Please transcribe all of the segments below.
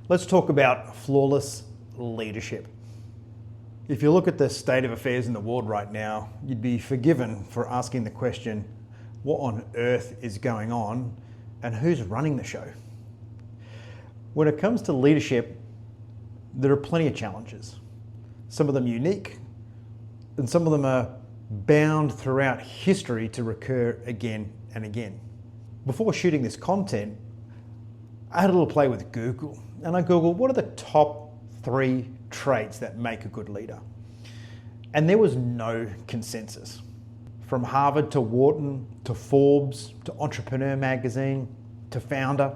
Let's talk about flawless leadership. If you look at the state of affairs in the world right now, you'd be forgiven for asking the question, what on earth is going on and who's running the show? When it comes to leadership, there are plenty of challenges. Some of them unique, and some of them are bound throughout history to recur again and again. Before shooting this content, I had a little play with Google, and I Googled what are the top 3 traits that make a good leader. And there was no consensus. From Harvard to Wharton to Forbes to Entrepreneur magazine to Founder,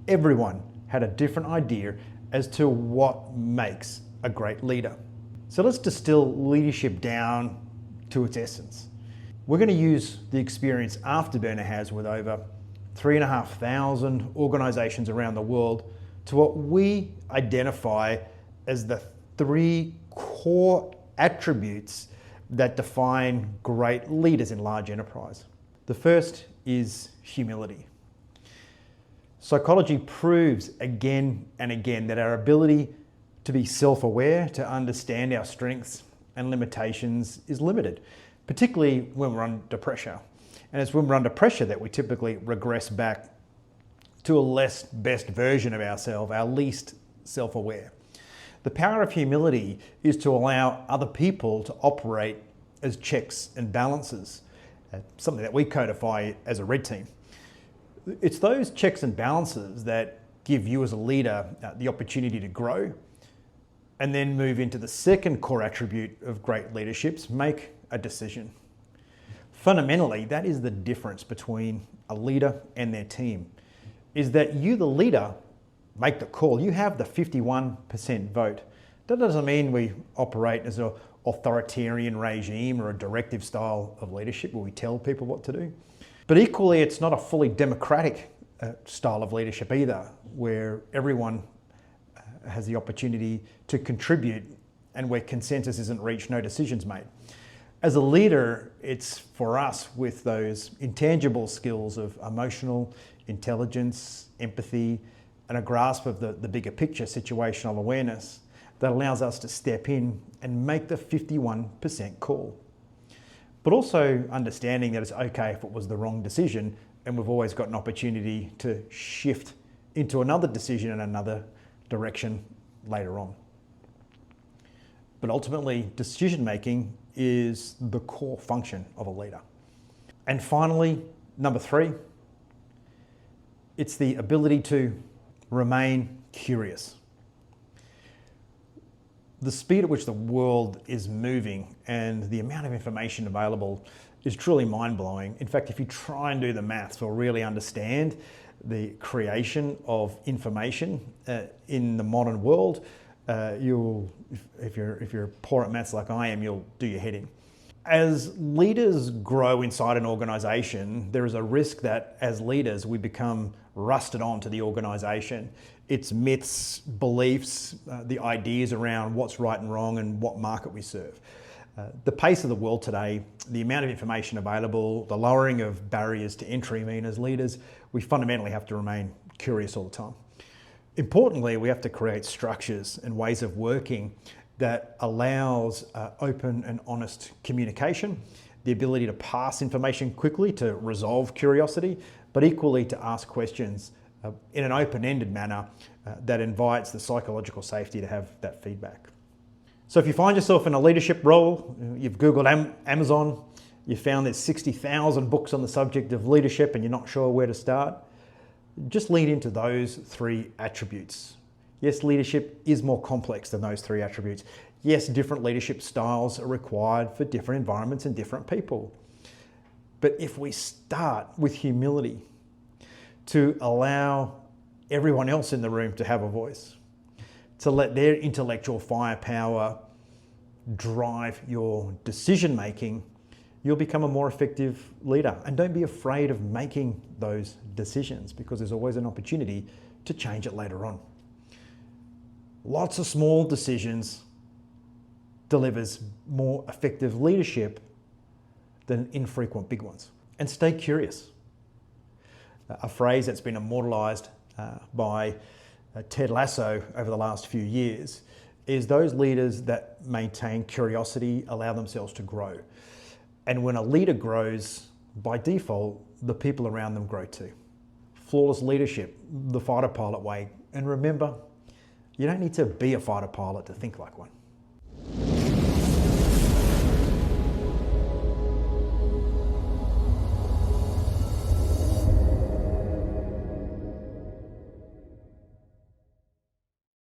everyone had a different idea as to what makes a great leader. So let's distill leadership down to its essence. We're going to use the experience Afterburner has with over 3,500 organizations around the world to what we identify as the 3 core attributes that define great leaders in large enterprise. The first is humility. Psychology proves again and again that our ability to be self-aware, to understand our strengths and limitations is limited, particularly when we're under pressure. And it's when we're under pressure that we typically regress back to a less best version of ourselves, our least self-aware. The power of humility is to allow other people to operate as checks and balances, something that we codify as a red team. It's those checks and balances that give you as a leader the opportunity to grow and then move into the second core attribute of great leaderships, make a decision. Fundamentally, that is the difference between a leader and their team, is that you, the leader, make the call. You have the 51% vote. That doesn't mean we operate as an authoritarian regime or a directive style of leadership where we tell people what to do. But equally, it's not a fully democratic style of leadership either, where everyone has the opportunity to contribute and where consensus isn't reached, no decisions made. As a leader, it's for us with those intangible skills of emotional intelligence, empathy, and a grasp of the bigger picture, situational awareness, that allows us to step in and make the 51% call. But also understanding that it's okay if it was the wrong decision, and we've always got an opportunity to shift into another decision in another direction later on. But ultimately, decision making is the core function of a leader. And finally, number 3, it's the ability to remain curious. The speed at which the world is moving and the amount of information available is truly mind-blowing. In fact, if you try and do the maths or really understand the creation of information in the modern world, if you're poor at maths like I am, you'll do your head in. As leaders grow inside an organization, there is a risk that as leaders we become rusted onto the organization. Its myths, beliefs, the ideas around what's right and wrong and what market we serve. The pace of the world today, the amount of information available, the lowering of barriers to entry mean as leaders, we fundamentally have to remain curious all the time. Importantly, we have to create structures and ways of working that allows open and honest communication, the ability to pass information quickly to resolve curiosity, but equally to ask questions in an open-ended manner that invites the psychological safety to have that feedback. So if you find yourself in a leadership role, you've Googled Amazon, you found there's 60,000 books on the subject of leadership and you're not sure where to start, just lean into those 3 attributes. Yes, leadership is more complex than those 3 attributes. Yes, different leadership styles are required for different environments and different people. But if we start with humility to allow everyone else in the room to have a voice, to let their intellectual firepower drive your decision making, you'll become a more effective leader. And don't be afraid of making those decisions, because there's always an opportunity to change it later on. Lots of small decisions delivers more effective leadership than infrequent big ones. And stay curious. A phrase that's been immortalized by Ted Lasso over the last few years is those leaders that maintain curiosity allow themselves to grow. And when a leader grows, by default, the people around them grow too. Flawless leadership, the fighter pilot way. And remember, you don't need to be a fighter pilot to think like one.